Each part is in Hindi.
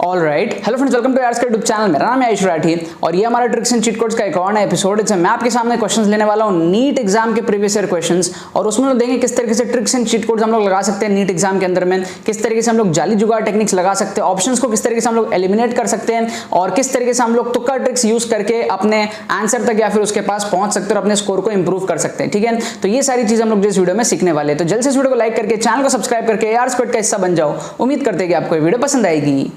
Alright, hello friends, welcome to आर्स का यूट्यूब चैनल। मेरा नाम है आयुष राठी और ये हमारा ट्रिक्स एंड चीट कोड्स का एक और नया एपिसोड है। मैं आपके सामने क्वेश्चंस लेने वाला हूँ नीट एग्जाम के प्रीवियस ईयर क्वेश्चंस, और उसमें हम देखेंगे किस तरीके से ट्रिक्स एंड चीट कोड्स हम लोग लगा सकते हैं नीट एग्जाम के अंदर में, किस तरीके से हम लोग जाली जुगाड़ टेक्निक्स लगा सकते हैं, ऑप्शंस को किस तरीके से हम लोग एलिमिनेट कर सकते हैं, और किस तरीके से हम लोग तुक्का ट्रिक्स यूज करके अपने आंसर तक या फिर उसके पास पहुंच सकते हैं और अपने स्कोर को इंप्रूव कर सकते हैं। ठीक है, तो ये सारी चीज हम लोग इस वीडियो में सीखने वाले हैं। तो जल्द से इस वीडियो को लाइक करके चैनल को सब्सक्राइब करके आर्स कोड का हिस्सा बन जाओ। उम्मीद करते हैं कि आपको ये वीडियो पसंद आएगी।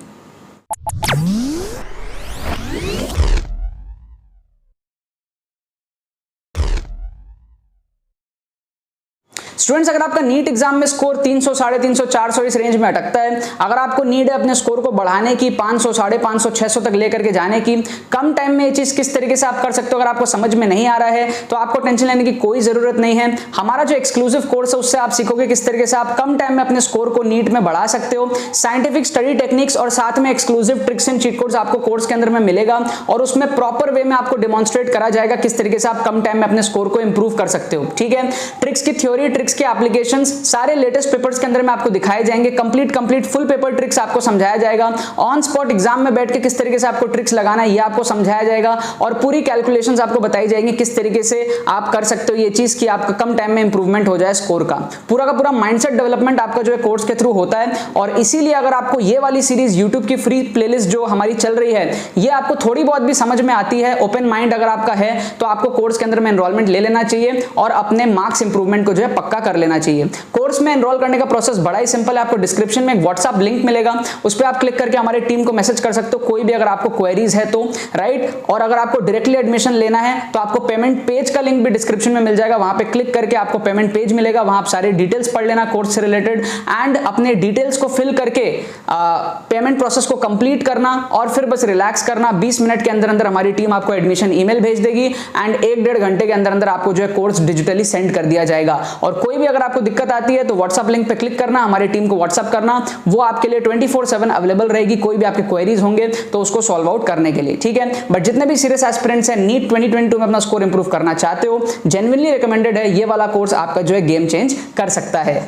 स्टूडेंट्स, अगर आपका नीट एग्जाम में स्कोर 300, 350, 400 इस रेंज में अटकता है, अगर आपको नीड है अपने स्कोर को बढ़ाने की 500, 550, 600 तक लेकर के जाने की, कम टाइम में ये चीज किस तरीके से आप कर सकते हो अगर आपको समझ में नहीं आ रहा है तो आपको टेंशन लेने की कोई जरूरत नहीं है। हमारा जो एक्सक्लूसिव कोर्स है उससे आप सीखोगे किस तरीके से आप कम टाइम में अपने स्कोर को नीट में बढ़ा सकते हो। साइंटिफिक स्टडी टेक्निक्स और साथ में exclusive tricks and cheat codes आपको कोर्स के अंदर में मिलेगा, और उसमें प्रॉपर वे में आपको डेमोन्स्ट्रेट करा जाएगा किस तरीके से आप कम टाइम में अपने स्कोर को इंप्रूव कर सकते हो। ठीक है, ट्रिक्स की थ्योरी, ट्रिक्स के एप्लीकेशन सारे लेटेस्ट पेपर्स के अंदर में आपको दिखाए जाएंगे। कंप्लीट फुल पेपर ट्रिक्स आपको समझाया जाएगा। ऑन स्पॉट एग्जाम में बैठ के किस तरीके से आपको ट्रिक्स लगाना है ये आपको समझाया जाएगा, और पूरी कैलकुलेशंस आपको बताई जाएंगी किस तरीके से आप कर सकते हो ये चीज कि आपका कम टाइम में इंप्रूवमेंट हो जाए स्कोर का। पूरा का पूरा माइंडसेट डेवलपमेंट आपका जो है कोर्स के थ्रू होता है, और इसीलिए अगर आपको ये वाली सीरीज यूट्यूब की फ्री प्लेलिस्ट जो हमारी चल रही है ये आपको थोड़ी बहुत भी समझ में आती है, ओपन माइंड अगर आपका है तो आपको कोर्स के अंदर में एनरोलमेंट ले लेना चाहिए और अपने मार्क्स इंप्रूवमेंट को जो है पक्का कर लेना चाहिए। कोर्स में एनरोल करने का प्रोसेस बड़ा ही सिंपल है। आपको डिस्क्रिप्शन में एक व्हाट्सएप लिंक मिलेगा, उस पर आप क्लिक करके हमारी टीम को मैसेज कर सकते हो कोई भी अगर आपको क्वेरीज है तो, राइट। और अगर आपको डायरेक्टली एडमिशन लेना है तो आपको पेमेंट पेज का लिंक भी डिस्क्रिप्शन में मिल जाएगा, वहां पे क्लिक करके आपको पेमेंट पेज मिलेगा, वहां आप सारे डिटेल्स पढ़ लेना कोर्स से रिलेटेड, एंड अपने डिटेल्स को फिल करके पेमेंट प्रोसेस को कंप्लीट करना और फिर बस रिलैक्स करना। 20 मिनट के अंदर अंदर हमारी टीम आपको एडमिशन ईमेल भेज देगी, एंड 1-1.5 घंटे के अंदर अंदर आपको जो है कोर्स डिजिटली सेंड कर दिया जाएगा। और कोई भी अगर आपको दिक्कत आती है तो व्हाट्सएप लिंक पे क्लिक करना, हमारी टीम को व्हाट्सएप करना, वो आपके लिए 24/7 अवेलेबल रहेगी। कोई भी आपके क्वेरीज होंगे तो उसको सॉल्व आउट करने के लिए। ठीक है, बट जितने भी सीरियस एस्पिरेंट्स हैं नीट 2022 में अपना स्कोर इंप्रूव करना चाहते हो, जेन्युइनली रिकमेंडेड है ये वाला कोर्स, आपका जो है गेम चेंज कर सकता है।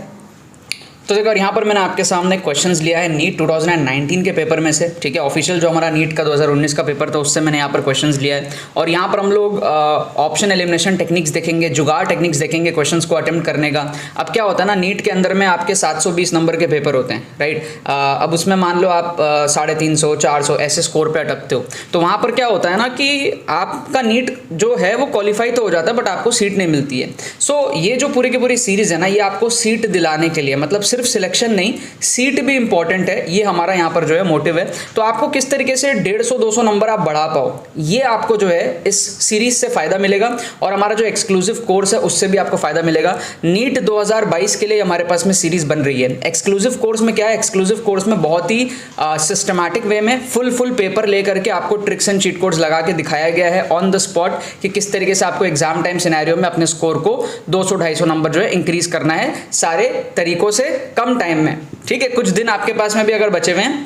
तो देखो यहाँ पर मैंने आपके सामने क्वेश्चंस लिया है नीट 2019 के पेपर में से। ठीक है, ऑफिशियल जो हमारा नीट का 2019 का पेपर था उससे मैंने यहाँ पर क्वेश्चंस लिया है, और यहाँ पर हम लोग ऑप्शन एलिमिनेशन टेक्निक्स देखेंगे, जुगाड़ टेक्निक्स देखेंगे क्वेश्चंस को अटेम्प्ट करने का। अब क्या होता है ना, नीट के अंदर में आपके 720 नंबर के पेपर होते हैं, राइट। अब उसमें मान लो आप 350, 400 ऐसे स्कोर पर अटकते हो, तो वहाँ पर क्या होता है ना कि आपका नीट जो है वो क्वालिफाई तो हो जाता है बट आपको सीट नहीं मिलती है। सो ये जो पूरी की पूरी सीरीज है ना, ये आपको सीट दिलाने के लिए, मतलब सिर्फ सिलेक्शन नहीं, सीट भी इंपॉर्टेंट है, ये हमारा यहाँ पर जो है मोटिव है। तो आपको किस तरीके से 150-200 नंबर आप बढ़ा पाओ, ये आपको जो है इस सीरीज से फायदा मिलेगा, और हमारा जो एक्सक्लूसिव कोर्स है उससे भी आपको फायदा मिलेगा। नीट 2022 के लिए हमारे पास में सीरीज बन रही है। एक्सक्लूसिव कोर्स में क्या है, एक्सक्लूसिव कोर्स में बहुत ही सिस्टमैटिक वे में फुल पेपर लेकर के आपको ट्रिक्स एंड चीट कोड्स लगा के दिखाया गया है ऑन द स्पॉट कि किस तरीके से आपको एग्जाम टाइम सिनेरियो में अपने स्कोर को 200-250 नंबर जो है इंक्रीज करना है सारे तरीकों से कम टाइम में। ठीक है, कुछ दिन आपके पास में भी अगर बचे हुए हैं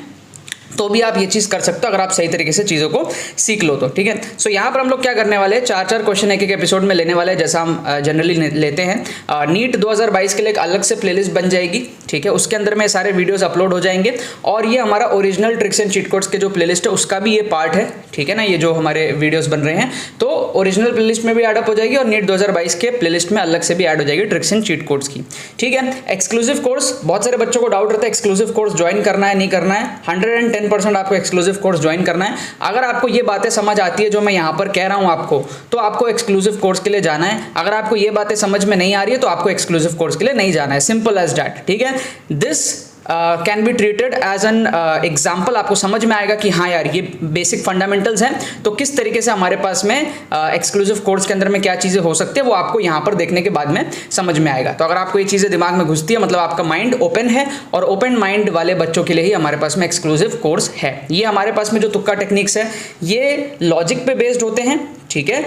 तो भी आप ये चीज कर सकते हो अगर आप सही तरीके से चीजों को सीख लो तो। ठीक है, सो यहाँ पर हम लोग क्या करने वाले हैं, 4-4 क्वेश्चन एक एपिसोड में लेने वाले हैं, जैसा हम जनरली लेते हैं। नीट 2022 के लिए एक अलग से प्लेलिस्ट बन जाएगी। ठीक है, उसके अंदर में सारे वीडियोस अपलोड हो जाएंगे, और ये हमारा original tricks and cheat codes के जो प्लेलिस्ट है उसका भी ये पार्ट है। ठीक है ना, ये जो हमारे वीडियोस बन रहे हैं तो ओरिजिनल प्लेलिस्ट में भी एडअप हो जाएगी, और नीट 2022 के प्लेलिस्ट में अलग से भी ऐड हो जाएगी ट्रिक्स एंड चीट कोड्स की। ठीक है, एक्सक्लूसिव कोर्स, बहुत सारे बच्चों को डाउट रहता है एक्सक्लूसिव कोर्स ज्वाइन करना है नहीं करना है। 110% आपको एक्सक्लूसिव कोर्स ज्वाइन करना है। अगर आपको ये बातें समझ आती है जो मैं यहाँ पर कह रहा हूँ आपको, तो आपको एक्सक्लूसिव कोर्स के लिए जाना है। अगर आपको ये बातें समझ में नहीं आ रही है तो आपको एक्सक्लूसिव कोर्स के लिए नहीं जाना है, सिंपल एज दैट। ठीक है, this can be treated as an example. आपको समझ में आएगा कि हाँ यार ये बेसिक फंडामेंटल्स हैं, तो किस तरीके से हमारे पास में एक्सक्लूसिव कोर्स के अंदर में क्या चीज़ें हो सकती है वो आपको यहाँ पर देखने के बाद में समझ में आएगा। तो अगर आपको ये चीज़ें दिमाग में घुसती है मतलब आपका माइंड ओपन है, और ओपन माइंड वाले बच्चों के लिए ही हमारे पास में एक्सक्लूसिव कोर्स है। ये हमारे पास में जो तुक्का टेक्निक्स है ये लॉजिक पे बेस्ड होते हैं, ठीक है,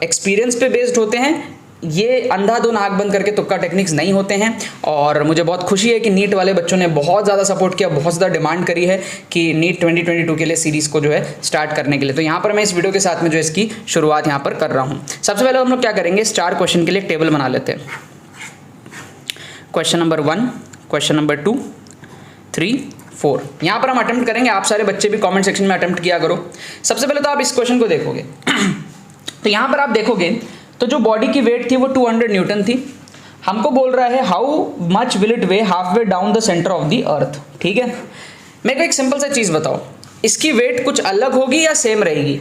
एक्सपीरियंस पे बेस्ड होते हैं, ये अंधाधुन आंख बंद करके तुक्का टेक्निक्स नहीं होते हैं। और मुझे बहुत खुशी है कि नीट वाले बच्चों ने बहुत ज़्यादा सपोर्ट किया, बहुत ज़्यादा डिमांड करी है कि नीट 2022 के लिए सीरीज़ को जो है स्टार्ट करने के लिए। तो यहाँ पर मैं इस वीडियो के साथ में जो इसकी शुरुआत यहाँ पर कर रहा हूँ। सबसे पहले हम लोग क्या करेंगे, स्टार क्वेश्चन के लिए टेबल बना लेते हैं। Question number 1, question number 2, 3, 4। यहाँ पर हम अटेम्प्ट करेंगे, आप सारे बच्चे भी कमेंट सेक्शन में अटेम्प्ट किया करो। सबसे पहले तो आप इस क्वेश्चन को देखोगे तो यहाँ पर आप देखोगे तो जो बॉडी की वेट थी वो 200 न्यूटन थी। हमको बोल रहा है how much will it way half way down the centre of the earth. ठीक है, मेरे को एक सिंपल सा चीज़ बताओ, इसकी वेट कुछ अलग होगी या सेम रहेगी?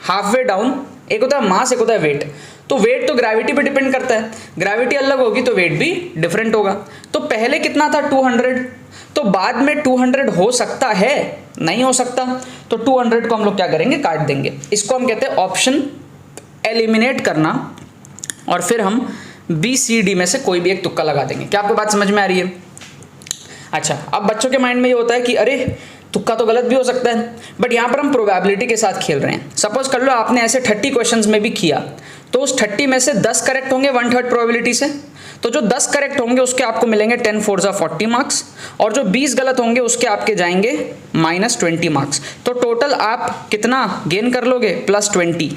हाफ वे डाउन, एक होता है मास, एक होता है वेट। तो वेट तो ग्रेविटी पे डिपेंड करता है, ग्रेविटी अलग होगी तो वेट भी डिफरेंट होगा। तो पहले कितना था 200, तो बाद में 200 हो सकता है, नहीं हो सकता। तो 200 को हम लोग क्या करेंगे, काट देंगे। इसको हम कहते हैं ऑप्शन एलिमिनेट करना, और फिर हम बी सी डी में से कोई भी एक तुक्का लगा देंगे। क्या आपको बात समझ में आ रही है? अच्छा, अब बच्चों के माइंड में ये होता है कि अरे तुक्का तो गलत भी हो सकता है, बट यहाँ पर हम प्रोबेबिलिटी के साथ खेल रहे हैं। सपोज कर लो आपने ऐसे 30 क्वेश्चंस में भी किया, तो उस 30 में से 10 करेक्ट होंगे 1/3 प्रोबेबिलिटी से, तो जो 10 करेक्ट होंगे उसके आपको मिलेंगे 10 4 जा 40 मार्क्स, और जो 20 गलत होंगे उसके आपके जाएंगे -20 मार्क्स। तो टोटल आप कितना गेन कर लोगे, +20।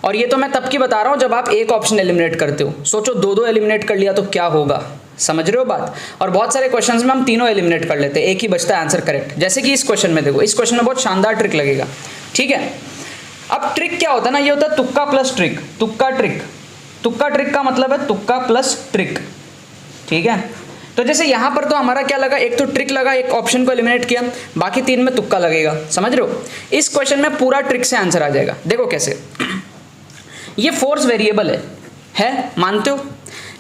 और ये तो मैं तब की बता रहा हूँ जब आप एक ऑप्शन एलिमिनेट करते हो। सोचो 2-2 एलिमिनेट कर लिया तो क्या होगा, समझ रहे हो बात? और बहुत सारे क्वेश्चंस में हम तीनों एलिमिनेट कर लेते हैं, एक ही बचता है आंसर करेक्ट। जैसे कि इस क्वेश्चन में देखो, इस क्वेश्चन में बहुत शानदार ट्रिक लगेगा। ठीक है, अब ट्रिक क्या होता है ना, ये होता है तुक्का प्लस ट्रिक। तुक्का ट्रिक, तुक्का ट्रिक का मतलब है तुक्का प्लस ट्रिक। ठीक है, तो जैसे यहाँ पर तो हमारा क्या लगा, एक तो ट्रिक लगा, एक ऑप्शन को एलिमिनेट किया, बाकी 3 में तुक्का लगेगा। समझ रहे हो? इस क्वेश्चन में पूरा ट्रिक से आंसर आ जाएगा। देखो कैसे, ये फोर्स वेरिएबल है, मानते हो?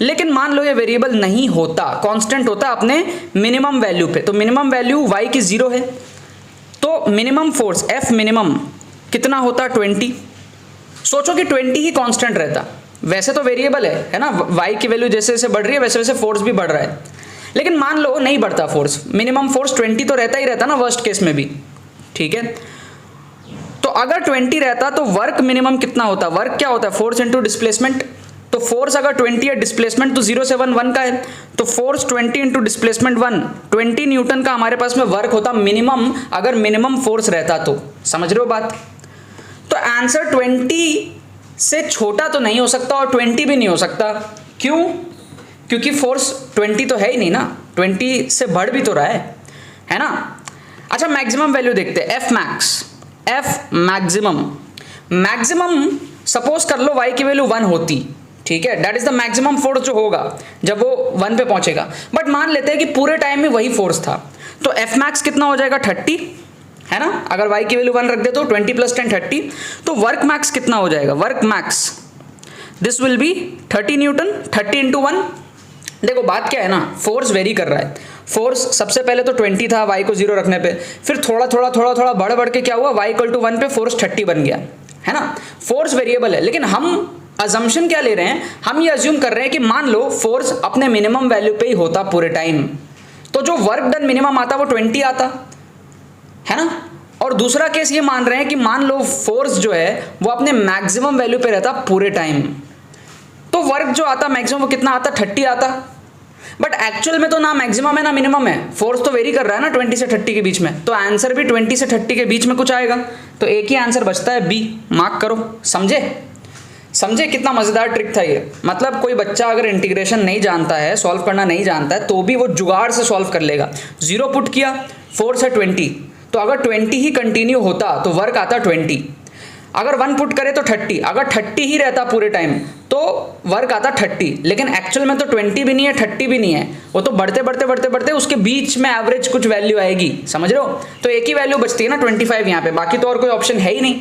लेकिन मान लो ये वेरिएबल नहीं होता, कांस्टेंट होता अपने मिनिमम वैल्यू पे। तो मिनिमम वैल्यू y की 0 है, तो मिनिमम फोर्स F मिनिमम कितना होता, 20। सोचो कि 20 ही कांस्टेंट रहता, वैसे तो वेरिएबल है ना, y की वैल्यू जैसे जैसे बढ़ रही है वैसे वैसे फोर्स भी बढ़ रहा है। लेकिन मान लो नहीं बढ़ता फोर्स, मिनिमम फोर्स 20 तो रहता ही रहता ना वर्स्ट केस में भी। ठीक है, तो अगर 20 रहता तो वर्क मिनिमम कितना होता? वर्क क्या होता है, फोर्स इंटू डिस्प्लेसमेंट। तो फोर्स अगर 20 है, डिस्प्लेसमेंट तो 0 से 1 का है, तो फोर्स 20 इंटू डिस्प्लेसमेंट 1, 20 न्यूटन का हमारे पास में वर्क होता मिनिमम, अगर मिनिमम फोर्स रहता तो। समझ रहे हो बात? तो आंसर 20 से छोटा तो नहीं हो सकता और 20 भी नहीं हो सकता। क्यों? क्योंकि फोर्स 20 तो है ही नहीं ना, 20 से बढ़ भी तो रहा है ना। अच्छा, मैक्सिमम वैल्यू देखते हैं, F max. F maximum, maximum suppose कर लो y की वैल्यू 1 होती, ठीक है, that is the maximum force जो होगा जब वो 1 पे पहुंचेगा। बट मान लेते हैं कि पूरे टाइम में वही फोर्स था, तो एफ मैक्स कितना हो जाएगा, 30, है ना। अगर y की वैल्यू 1 रख दे तो 20 + 10 30, तो वर्क मैक्स कितना हो जाएगा, work max this will be 30 Newton, 30 × 1। देखो बात क्या है ना, फोर्स वेरी कर रहा है। फोर्स सबसे पहले तो 20 था y को 0 रखने पे, फिर थोड़ा थोड़ा बढ़ के क्या हुआ, y = 1 पे फोर्स 30 बन गया, है ना। फोर्स वेरिएबल है, लेकिन हम अजम्पशन क्या ले रहे हैं, हम ये अज्यूम कर रहे हैं कि मान लो फोर्स अपने मिनिमम वैल्यू पे ही होता पूरे टाइम, तो जो वर्क डन मिनिमम आता वो 20 आता, है ना। और दूसरा केस ये मान रहे हैं कि मान लो फोर्स जो है वो अपने मैक्सिमम वैल्यू पे रहता पूरे टाइम, तो वर्क जो आता मैक्सिमम वो कितना आता, 30 आता। बट एक्चुअल में तो ना मैक्सिमम है ना मिनिमम है, फोर्स तो वेरी कर रहा है ना 20 से 30 के बीच में, तो आंसर भी 20 से 30 के बीच में कुछ आएगा। तो एक ही आंसर बचता है बी, मार्क करो। समझे कितना मजेदार ट्रिक था ये। मतलब कोई बच्चा अगर इंटीग्रेशन नहीं जानता है, सॉल्व करना नहीं जानता है, तो भी वो जुगाड़ से सॉल्व कर लेगा। 0 पुट किया, फोर्स है 20, तो अगर 20 ही कंटिन्यू होता तो वर्क आता 20, अगर 1 पुट करे तो 30, अगर 30 ही रहता पूरे टाइम तो वर्क आता 30, लेकिन एक्चुअल में तो 20 भी नहीं है 30 भी नहीं है, वो तो बढ़ते उसके बीच में एवरेज कुछ वैल्यू आएगी, समझ रहे हो। तो एक ही वैल्यू बचती है ना 25 यहाँ पे, बाकी तो और कोई ऑप्शन है ही नहीं।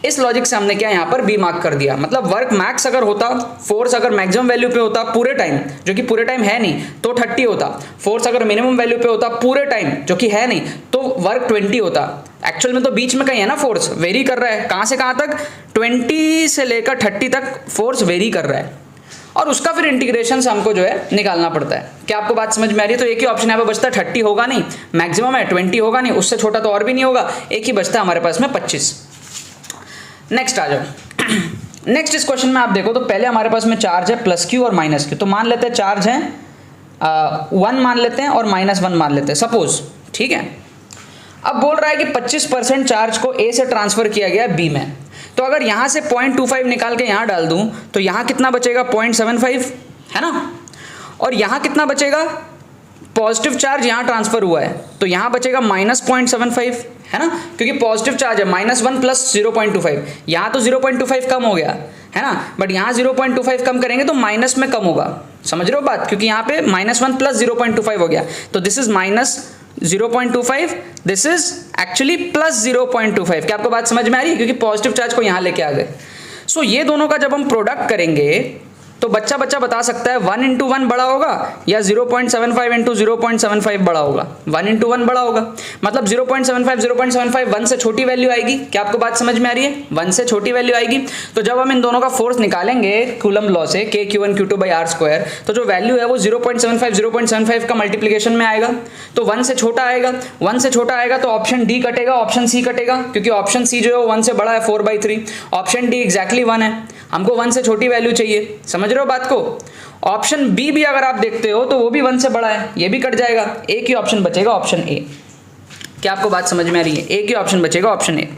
इस लॉजिक से हमने क्या यहाँ पर बी मार्क कर दिया। मतलब वर्क मैक्स अगर होता, फोर्स अगर मैक्सिमम वैल्यू पे होता पूरे टाइम, जो कि पूरे टाइम है नहीं, तो 30 होता। फोर्स अगर मिनिमम वैल्यू पे होता पूरे टाइम, जो कि है नहीं, तो वर्क 20 होता। एक्चुअल में तो बीच में कहीं है ना, फोर्स वेरी कर रहा है, कहाँ से कहाँ तक, 20 से लेकर 30 तक फोर्स वेरी कर रहा है, और उसका फिर इंटीग्रेशन से हमको जो है निकालना पड़ता है। क्या आपको बात समझ में आ रही है? तो एक ही ऑप्शन यहाँ पे बचता है, 30 होगा नहीं, मैक्सिमम है 20 होगा नहीं, उससे छोटा तो और भी नहीं होगा, एक ही बचता है हमारे पास में 25। नेक्स्ट आ जाओ। नेक्स्ट इस क्वेश्चन में आप देखो तो पहले हमारे पास में चार्ज है +q और -q, तो मान लेते हैं चार्ज है 1 मान लेते हैं और -1 मान लेते हैं सपोज, ठीक है। अब बोल रहा है कि 25% चार्ज को A से ट्रांसफर किया गया B में, तो अगर यहाँ से 0.25 निकाल के यहाँ डाल दूँ तो यहाँ कितना बचेगा, 0.75, है ना। और यहाँ कितना बचेगा, पॉजिटिव चार्ज यहाँ ट्रांसफर हुआ है तो यहाँ बचेगा -0.75, है ना, क्योंकि पॉजिटिव चार्ज है -1 प्लस 0.25, यहाँ तो 0.25 कम हो गया, है ना, बट यहाँ 0.25 कम करेंगे तो माइनस में कम होगा, समझ रहे हो बात, क्योंकि यहाँ पे -1 प्लस 0.25 हो गया, तो this is -0.25, this is actually plus 0.25। क्या आपको बात समझ में आ रही है, क्योंकि पॉजिटिव चार्ज को यहाँ लेके आ गए। सो ये दोनों का जब हम प्रोडक्ट करेंगे तो बच्चा बता सकता है 1 × 1 बड़ा होगा या 0.75 × 0.75 बड़ा होगा। 1 × 1 बड़ा होगा, मतलब 0.75 1 से छोटी वैल्यू आएगी। क्या आपको बात समझ में आ रही है, 1 से छोटी वैल्यू आएगी। तो जब हम इन दोनों का फोर्स निकालेंगे कूलम लॉ से K_Q1 Q2/R², तो जो वैल्यू है वो 0.75 का मल्टीप्लीकेशन में आएगा, तो 1 से छोटा आएगा। 1 से छोटा आएगा तो ऑप्शन डी कटेगा, ऑप्शन सी कटेगा, क्योंकि ऑप्शन सी जो है 1 से बड़ा है 4/3, ऑप्शन डी एग्जैक्टली 1 है, हमको 1 से छोटी वैल्यू चाहिए, समझ रहे हो बात को। ऑप्शन बी भी अगर आप देखते हो तो वो भी 1 से बड़ा है, ये भी कट जाएगा, एक ही ऑप्शन बचेगा, ऑप्शन ए। क्या आपको बात समझ में आ रही है, एक ही ऑप्शन बचेगा, ऑप्शन ए।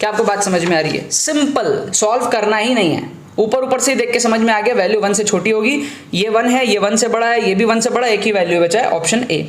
क्या आपको बात समझ में आ रही है, सिंपल, सॉल्व करना ही नहीं है, ऊपर से देख के समझ में आ गया, वैल्यू 1 से छोटी होगी, ये 1 है, ये 1 से बड़ा है, ये भी 1 से बड़ा, एक ही वैल्यू बचा है, ऑप्शन ए।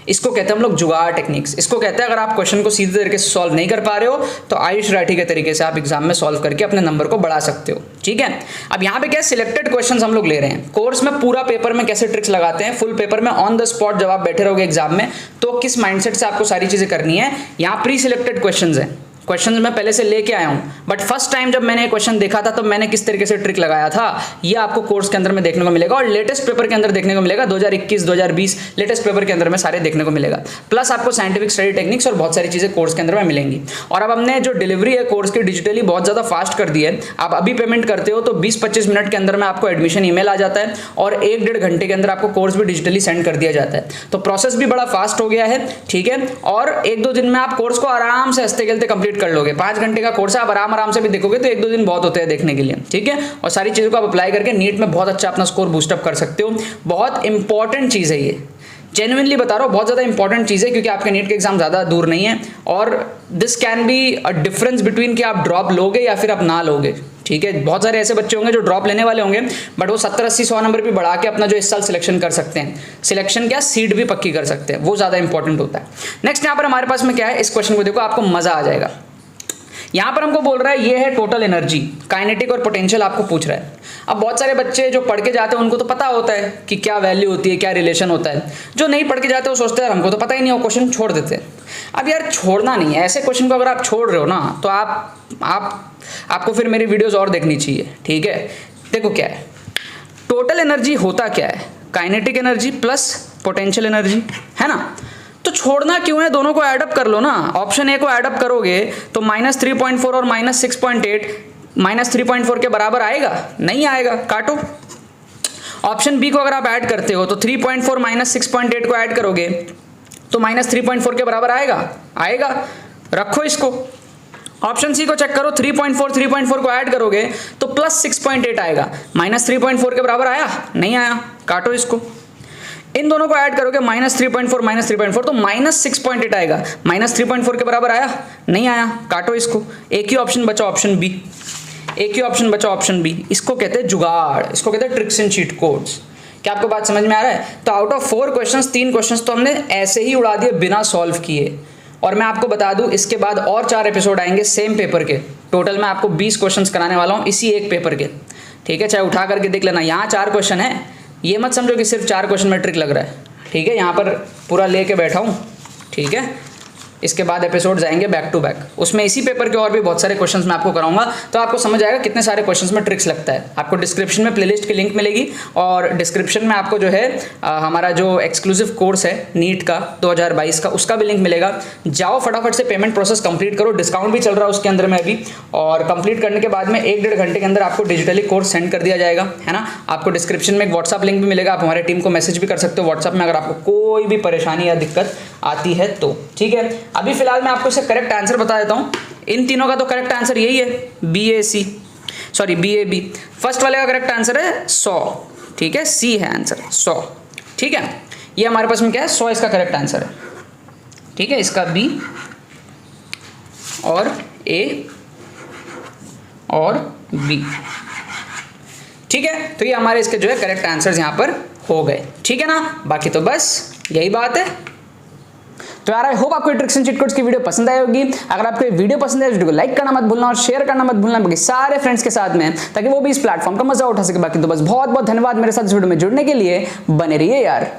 इसको कहते हैं हम लोग जुगाड़ टेक्निक्स। इसको कहते हैं अगर आप क्वेश्चन को सीधे तरीके से सॉल्व नहीं कर पा रहे हो तो आयुष राठी के तरीके से आप एग्जाम में सॉल्व करके अपने नंबर को बढ़ा सकते हो, ठीक है। अब यहाँ पे क्या सिलेक्टेड क्वेश्चंस हम लोग ले रहे हैं। कोर्स में पूरा पेपर में कैसे ट्रिक्स लगाते हैं, फुल पेपर में ऑन द स्पॉट जब आप बैठे रहोगे एग्जाम में तो किस माइंडसेट से आपको सारी चीजें करनी है, यहाँ प्री सिलेक्टेड क्वेश्चन है, क्वेश्चन मैं पहले से लेके आया हूं, बट फर्स्ट टाइम जब मैंने क्वेश्चन देखा था तो मैंने किस तरीके से ट्रिक लगाया था ये आपको कोर्स के अंदर में देखने को मिलेगा और लेटेस्ट पेपर के अंदर देखने को मिलेगा। 2021 2020 लेटेस्ट पेपर के अंदर में सारे देखने को मिलेगा, प्लस आपको साइंटिफिक स्टडी टेक्निक्स और बहुत सारी चीजें कोर्स के अंदर में मिलेंगी। और अब हमने जो डिलीवरी है कोर्स की डिजिटली बहुत ज्यादा फास्ट कर दी है। आप अभी पेमेंट करते हो तो 20-25 मिनट के अंदर में आपको एडमिशन ईमेल आ जाता है और 1-1.5 घंटे के अंदर आपको कोर्स भी डिजिटली सेंड कर दिया जाता है, तो प्रोसेस भी बड़ा फास्ट हो गया है, ठीक है। और 1-2 दिन में आप कोर्स को आराम से हंसते खेलते कंप्लीट कर लोगे। 5 घंटे का कोर्स है, आप आराम से भी देखोगे तो 1-2 दिन बहुत होते हैं देखने के लिए, ठीक है। और सारी चीजों को आप अप्लाई करके नीट में बहुत अच्छा अपना स्कोर बूस्टअप कर सकते हो। बहुत इंपॉर्टेंट चीज है ये, जेन्युइनली बता रहा हूँ, बहुत ज्यादा इंपॉर्टेंट चीज है, क्योंकि आपके नीट के एग्जाम ज्यादा दूर नहीं है और this can be a difference between कि आप ड्रॉप लोगे या फिर आप ना लोगे, ठीक है। बहुत सारे ऐसे बच्चे होंगे जो ड्रॉप लेने वाले होंगे बट वो 70-80-100 नंबर भी बढ़ा के अपना जो इस साल सिलेक्शन कर सकते हैं, सिलेक्शन क्या सीट भी पक्की कर सकते हैं, वो ज्यादा इंपॉर्टेंट होता है। नेक्स्ट यहाँ पर हमारे पास में क्या है, इस क्वेश्चन को देखो, आपको मजा आ जाएगा। यहां पर हमको बोल रहा है ये है टोटल एनर्जी, काइनेटिक और पोटेंशियल आपको पूछ रहा है। अब बहुत सारे बच्चे जो पढ़ के जाते हैं उनको तो पता होता है कि क्या वैल्यू होती है, क्या रिलेशन होता है। जो नहीं पढ़ के जाते वो सोचते हैं हमको तो पता ही नहीं, वो क्वेश्चन छोड़ देते हैं। अब यार छोड़ना नहीं है, ऐसे क्वेश्चन को अगर आप छोड़ रहे हो ना तो आपको फिर मेरी वीडियोस और देखनी चाहिए, ठीक है। देखो क्या है टोटल एनर्जी, होता क्या है, kinetic energy plus potential energy, है ना। तो छोड़ना क्यों है, दोनों को ऐड अप कर लो ना। ऑप्शन ए को ऐड अप करोगे तो -3.4 और -6.8 -3.4 के बराबर आएगा, नहीं आएगा, काटो। ऑप्शन बी को अगर आप ऐड करते हो तो 3.4 -6.8 को ऐड करोगे तो -3.4 के बराबर आएगा, रखो इसको। ऑप्शन सी को चेक करो, 3.4 को ऐड करोगे तो +6.8 आएगा, -3.4 के बराबर आया, नहीं आया, काटो इसको। इन दोनों को ऐड करोगे -3.4 तो -6.8 आएगा, -3.4 के बराबर आया, नहीं आया, काटो इसको। एक ही ऑप्शन बचा, ऑप्शन बी, एक ही ऑप्शन बचा, ऑप्शन बी। इसको कहते हैं जुगाड़, इसको कहते हैं ट्रिक्स एंड चीट कोड्स। क्या आपको बात समझ में आ रहा है। तो आउट ऑफ 4 क्वेश्चंस 3 क्वेश्चंस तो हमने ऐसे ही उड़ा दिए बिना सॉल्व किए। और मैं आपको बता दूं इसके बाद और 4 एपिसोड आएंगे सेम पेपर के, टोटल मैं आपको 20 क्वेश्चंस कराने वाला हूं इसी एक पेपर के, ठीक है। चाहे उठा करके देख लेना, यहाँ 4 क्वेश्चन है, ये मत समझो कि सिर्फ 4 क्वेश्चन में ट्रिक लग रहा है, ठीक है। यहाँ पर पूरा लेके बैठा हूँ, ठीक है। इसके बाद एपिसोड जाएंगे बैक टू बैक, उसमें इसी पेपर के और भी बहुत सारे क्वेश्चंस मैं आपको कराऊंगा, तो आपको समझ आएगा कितने सारे क्वेश्चंस में ट्रिक्स लगता है। आपको डिस्क्रिप्शन में प्लेलिस्ट की लिंक मिलेगी और डिस्क्रिप्शन में आपको जो है हमारा जो एक्सक्लूसिव कोर्स है नीट का 2022 का, उसका भी लिंक मिलेगा। जाओ फटाफट से पेमेंट प्रोसेस कंप्लीट करो, डिस्काउंट भी चल रहा है उसके अंदर में अभी, और कंप्लीट करने के बाद में 1-1.5 घंटे के अंदर आपको डिजिटली कोर्स सेंड कर दिया जाएगा, है ना। आपको डिस्क्रिप्शन में एक व्हाट्सअप लिंक भी मिलेगा, आप हमारे टीम को मैसेज भी कर सकते हो व्हाट्सअप में अगर आपको कोई भी परेशानी या दिक्कत आती है तो, ठीक है। अभी फिलहाल मैं आपको इसका करेक्ट आंसर बता देता हूं। इन तीनों का तो करेक्ट आंसर यही है, BAB। फर्स्ट वाले का करेक्ट आंसर है 100, ठीक है, सी है आंसर 100, ठीक है। ये हमारे पास में क्या है 100 इसका करेक्ट आंसर है, ठीक है। इसका B और A और B, ठीक है। तो ये हमारे इसके जो है करेक्ट आंसर्स यहां पर हो गए, ठीक है ना। बाकी तो बस यही बात है। तो यार आई होप आपको ट्रिक्स एंड चीट कोड्स की वीडियो पसंद आई होगी। अगर आपको ये वीडियो पसंद है तो वीडियो को लाइक करना मत भूलना और शेयर करना मत भूलना बाकी सारे फ्रेंड्स के साथ में, ताकि वो भी इस प्लेटफॉर्म का मजा उठा सके। बाकी तो बस बहुत बहुत धन्यवाद मेरे साथ इस वीडियो में जुड़ने के लिए। बने रहिए यार।